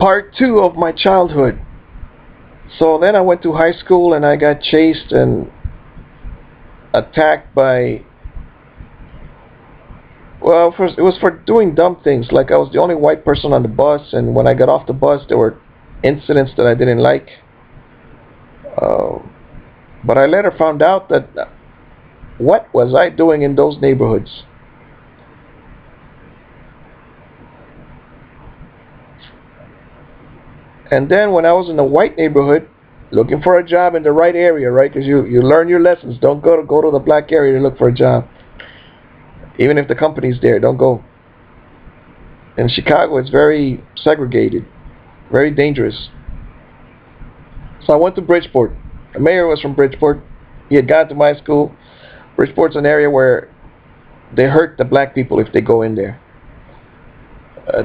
part two of my childhood. So then I went to high school and I got chased and attacked by, well, first it was for doing dumb things. Like I was the only white person on the bus, and when I got off the bus, there were incidents that I didn't like. Uh, but I later found out that what was I doing in those neighborhoods? And then when I was in a white neighborhood, looking for a job in the right area, right? Because you learn your lessons. Don't go to the black area to look for a job. Even if the company's there, don't go. In Chicago, it's very segregated, very dangerous. So I went to Bridgeport. The mayor was from Bridgeport. He had gone to my school. Bridgeport's an area where they hurt the black people if they go in there.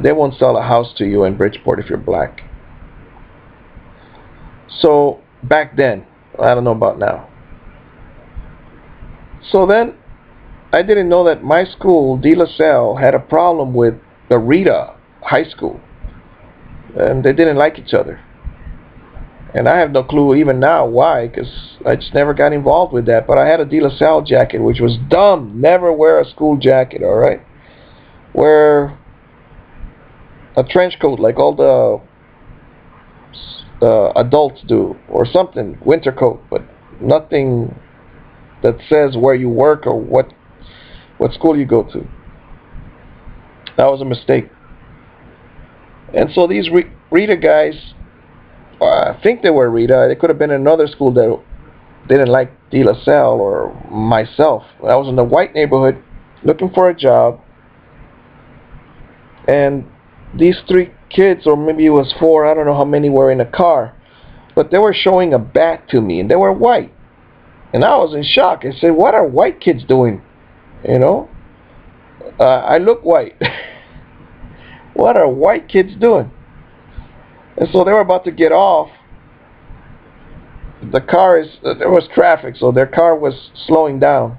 They won't sell a house to you in Bridgeport if you're black. So back then, I don't know about now. So then, I didn't know that my school, De La Salle, had a problem with the Rita High School, and they didn't like each other. And I have no clue even now why, because I just never got involved with that. But I had a De La Salle jacket, which was dumb. Never wear a school jacket, all right? Wear a trench coat like all the adults do, or something, winter coat, but nothing that says where you work or what school you go to. That was a mistake. And so these Rita guys, I think they were Rita, they could have been in another school that didn't like De La Salle or myself. I was in a white neighborhood looking for a job, and these three kids, or maybe it was four, I don't know how many were in a car, but they were showing a bat to me, and they were white. And I was in shock. I said, what are white kids doing? You know? I look white. What are white kids doing? And so they were about to get off. There was traffic, so their car was slowing down.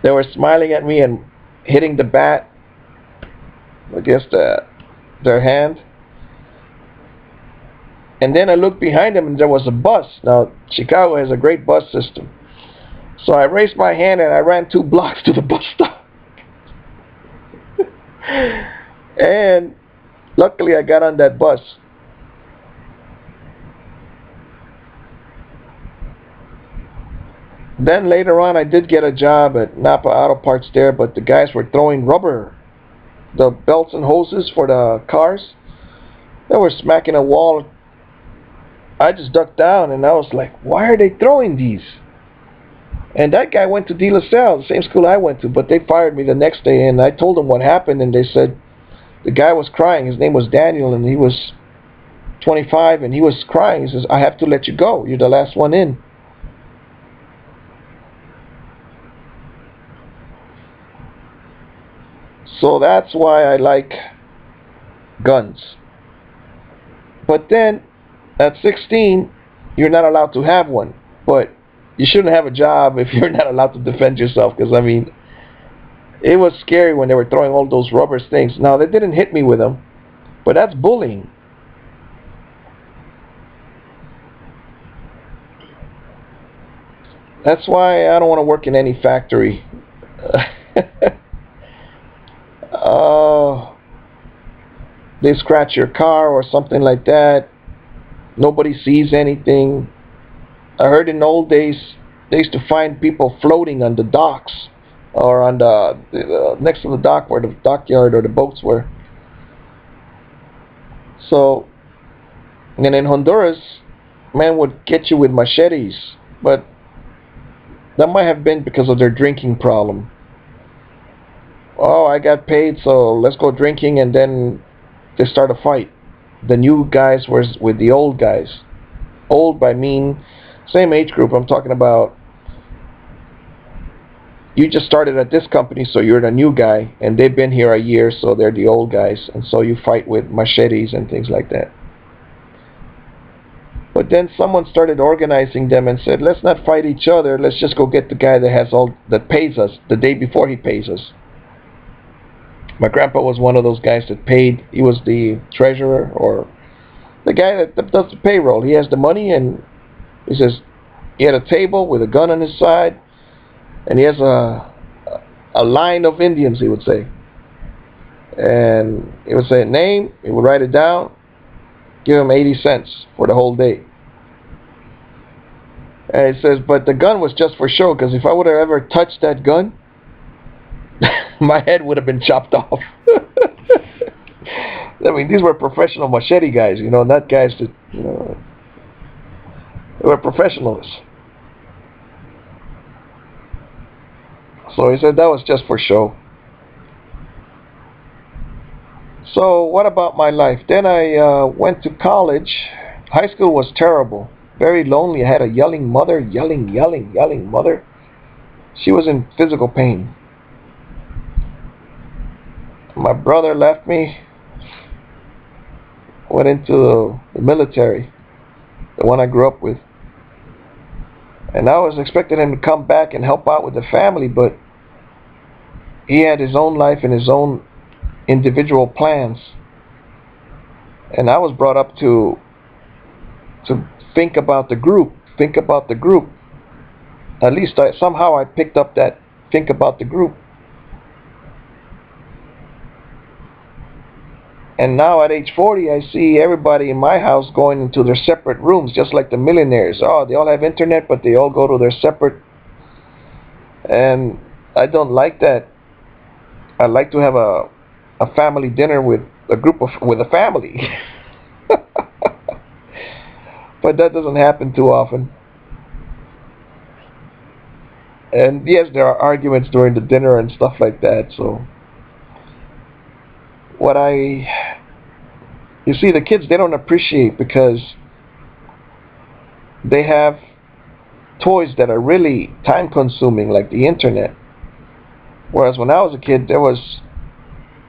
They were smiling at me and hitting the bat against their hand. And then I looked behind them and there was a bus. Now, Chicago has a great bus system. So I raised my hand and I ran 2 blocks to the bus stop. And luckily I got on that bus. Then later on I did get a job at Napa Auto Parts there, but the guys were throwing rubber, the belts and hoses for the cars. They were smacking a wall. I just ducked down and I was like, why are they throwing these? And that guy went to De La Salle, the same school I went to, but they fired me the next day, and I told them what happened, and they said the guy was crying. His name was Daniel, and he was 25, and he was crying. He says, I have to let you go. You're the last one in. So that's why I like guns. But then, at 16, you're not allowed to have one. But you shouldn't have a job if you're not allowed to defend yourself. Because, I mean, it was scary when they were throwing all those rubber things. Now, they didn't hit me with them. But that's bullying. That's why I don't want to work in any factory. They scratch your car or something like that. Nobody sees anything. I heard in the old days they used to find people floating on the docks or on the next to the dock where the dockyard or the boats were. So, and in Honduras, men would get you with machetes, but that might have been because of their drinking problem. Oh, I got paid, so let's go drinking, and then they start a fight. The new guys were with the old guys. Old by mean, same age group. I'm talking about, you just started at this company, so you're the new guy, and they've been here a year, so they're the old guys, and so you fight with machetes and things like that. But then someone started organizing them and said, let's not fight each other, let's just go get the guy that pays us the day before he pays us. My grandpa was one of those guys that paid. He was the treasurer, or the guy that does the payroll. He has the money, and he says he had a table with a gun on his side, and he has a line of Indians, he would say. And he would say a name, he would write it down, give him 80 cents for the whole day. And he says, but the gun was just for show, because if I would have ever touched that gun, my head would have been chopped off. I mean, these were professional machete guys, not guys that, they were professionals. So he said that was just for show. So what about my life? Then I went to college. High school was terrible. Very lonely. I had a yelling mother, yelling mother. She was in physical pain. My brother left me, went into the military, the one I grew up with. And I was expecting him to come back and help out with the family, but he had his own life and his own individual plans. And I was brought up to think about the group. At least somehow I picked up that think about the group. And now at age 40, I see everybody in my house going into their separate rooms, just like the millionaires. Oh, they all have internet, but they all go to their separate. And I don't like that. I like to have a family dinner with a family. But that doesn't happen too often. And yes, there are arguments during the dinner and stuff like that. So you see, the kids, they don't appreciate, because they have toys that are really time consuming, like the internet. Whereas when I was a kid,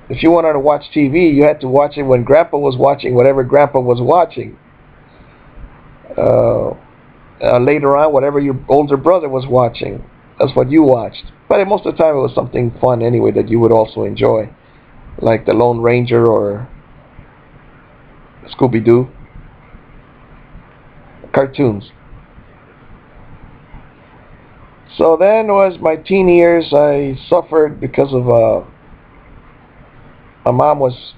if you wanted to watch TV, you had to watch it when Grandpa was watching whatever Grandpa was watching. Later on, whatever your older brother was watching, that's what you watched. But most of the time, it was something fun anyway that you would also enjoy, like the Lone Ranger or Scooby-Doo. Cartoons. So then was my teen years. I suffered because of my mom was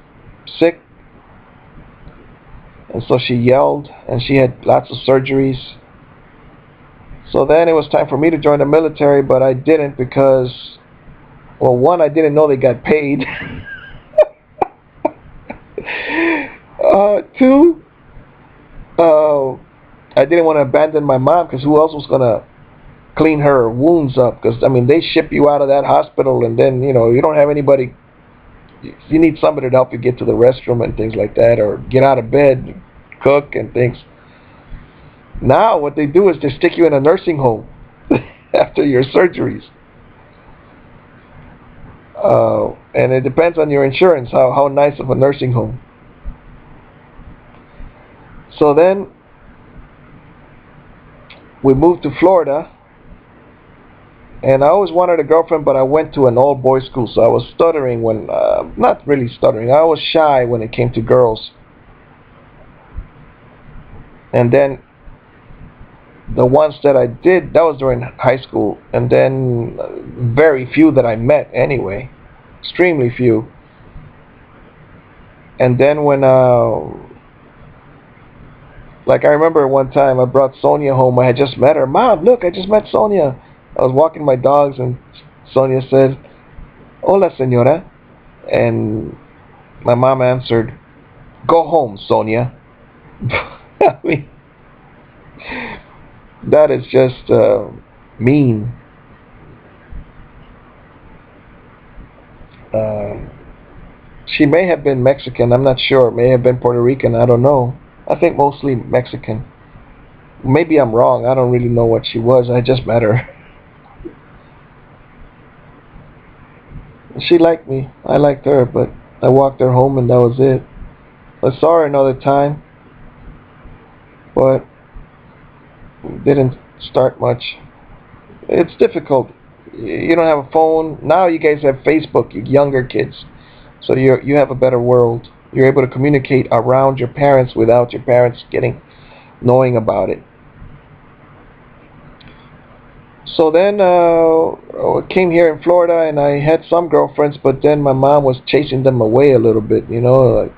sick, and so she yelled, and she had lots of surgeries. So then it was time for me to join the military, but I didn't because, well, one, I didn't know they got paid. Two, I didn't want to abandon my mom, because who else was going to clean her wounds up? Because, I mean, they ship you out of that hospital, and then, you don't have anybody. You need somebody to help you get to the restroom and things like that, or get out of bed, cook and things. Now what they do is they stick you in a nursing home after your surgeries. And it depends on your insurance, how nice of a nursing home. So then we moved to Florida, and I always wanted a girlfriend, but I went to an all-boys school, so I was stuttering when, not really stuttering, I was shy when it came to girls. And then the ones that I did, that was during high school, and then very few that I met anyway, extremely few. And then when, like I remember one time I brought Sonia home. I had just met her. Mom, look, I just met Sonia. I was walking my dogs, and Sonia said, "Hola, señora." And my mom answered, "Go home, Sonia." I mean, that is just mean. She may have been Mexican. I'm not sure. May have been Puerto Rican. I don't know. I think mostly Mexican. Maybe I'm wrong. I don't really know what she was. I just met her. She liked me. I liked her, but I walked her home and that was it. I saw her another time, but didn't start much. It's difficult. You don't have a phone. Now you guys have Facebook, you younger kids. So you have a better world. You're able to communicate around your parents without your parents knowing about it. So then I came here in Florida, and I had some girlfriends, but then my mom was chasing them away a little bit, like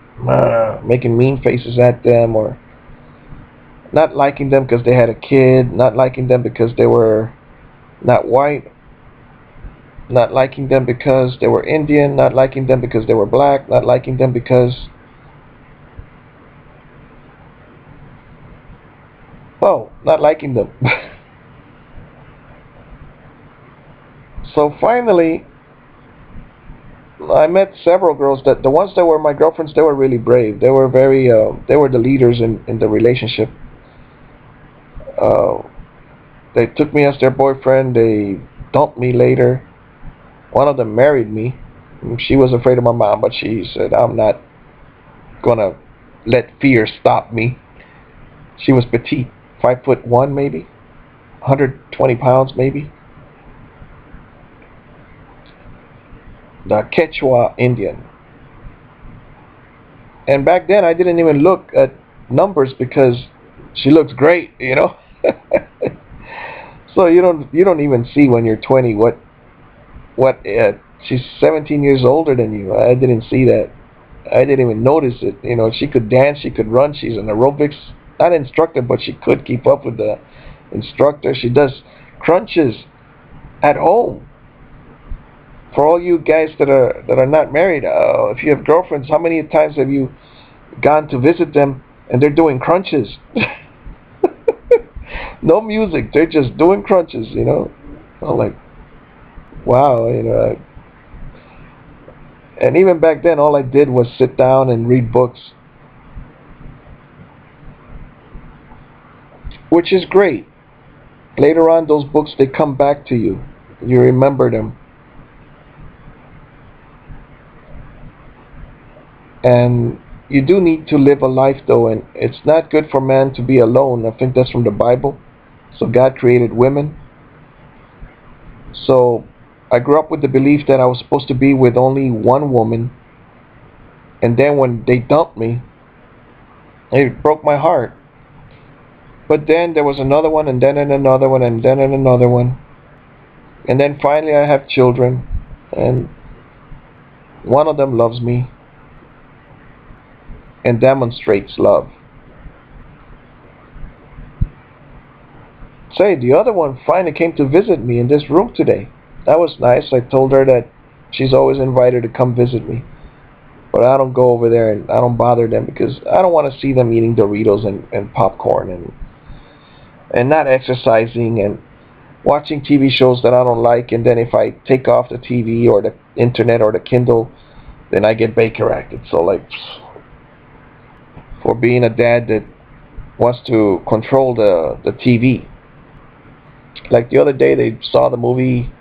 making mean faces at them, or not liking them because they had a kid, not liking them because they were not white, not liking them because they were Indian, not liking them because they were black, not liking them because, well, not liking them. So finally, I met several girls that the ones that were my girlfriends, they were really brave. They were they were the leaders in the relationship. Uh, they took me as their boyfriend. They dumped me later. One of them married me. She was afraid of my mom, but she said, I'm not gonna let fear stop me. She was petite, 5'1" maybe, 120 pounds maybe. The Quechua Indian. And back then I didn't even look at numbers because she looks great. So you don't even see when you're 20 what she's 17 years older than you. I didn't see that. I didn't even notice it. She could dance, she could run. She's an aerobics, not instructor, but she could keep up with the instructor. She does crunches at home. For all you guys that are not married, if you have girlfriends, how many times have you gone to visit them and they're doing crunches? No music, they're just doing crunches. I'm like, wow. And even back then, all I did was sit down and read books, which is great. Later on, those books, they come back to you. You remember them. And you do need to live a life, though, and it's not good for man to be alone. I think that's from the Bible. So God created women. So I grew up with the belief that I was supposed to be with only one woman. And then when they dumped me, it broke my heart. But then there was another one, and then another one, and then another one. And then finally I have children, and one of them loves me and demonstrates love. Say, the other one finally came to visit me in this room today. That was nice. I told her that she's always invited to come visit me. But I don't go over there, and I don't bother them because I don't want to see them eating Doritos and popcorn and not exercising and watching TV shows that I don't like. And then if I take off the TV or the internet or the Kindle, then I get Baker acted. So like, for being a dad that wants to control the TV. Like the other day, they saw the movie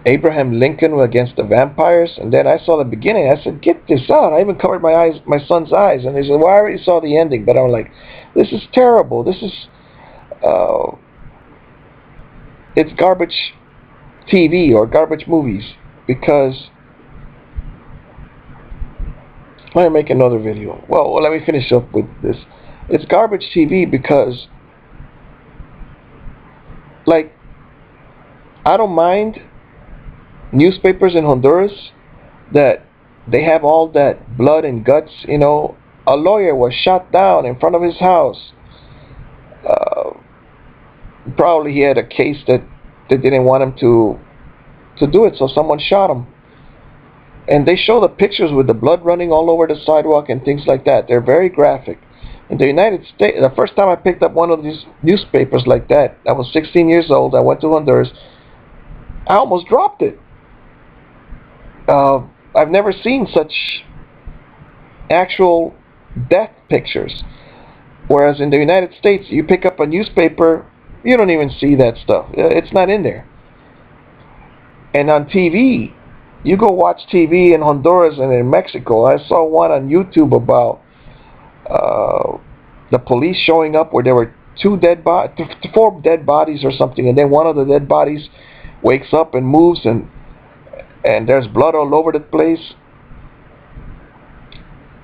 Abraham Lincoln against the vampires, and then I saw the beginning. I said, "Get this out!" I even covered my son's eyes, and he said, "Well, I already saw the ending." But I'm like, "This is terrible. This is, it's garbage TV or garbage movies." Because let me make another video. Well, let me finish up with this. It's garbage TV because, like, I don't mind newspapers in Honduras that they have all that blood and guts. A lawyer was shot down in front of his house. Probably he had a case that they didn't want him to do it, so someone shot him. And they show the pictures with the blood running all over the sidewalk and things like that. They're very graphic. In the United States, the first time I picked up one of these newspapers like that, I was 16 years old. I went to Honduras. I almost dropped it. I've never seen such actual death pictures. Whereas in the United States, you pick up a newspaper, you don't even see that stuff. It's not in there. And on TV, you go watch TV in Honduras and in Mexico. I saw one on YouTube about the police showing up where there were four dead bodies or something, and then one of the dead bodies wakes up and moves, and and there's blood all over the place.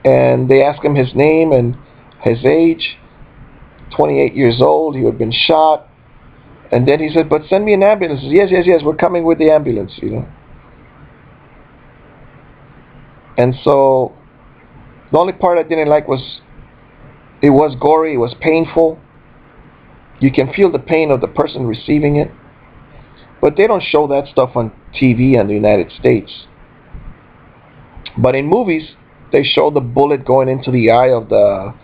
And they ask him his name and his age. 28 years old. He had been shot. And then he said, "But send me an ambulance." He said, yes, we're coming with the ambulance, you know. And so the only part I didn't like was it was gory, it was painful. You can feel the pain of the person receiving it. But they don't show that stuff on TV in the United States. But in movies, they show the bullet going into the eye of the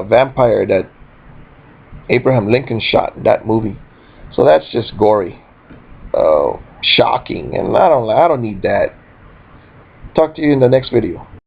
vampire that Abraham Lincoln shot in that movie. So that's just gory, shocking, and I don't need that. Talk to you in the next video.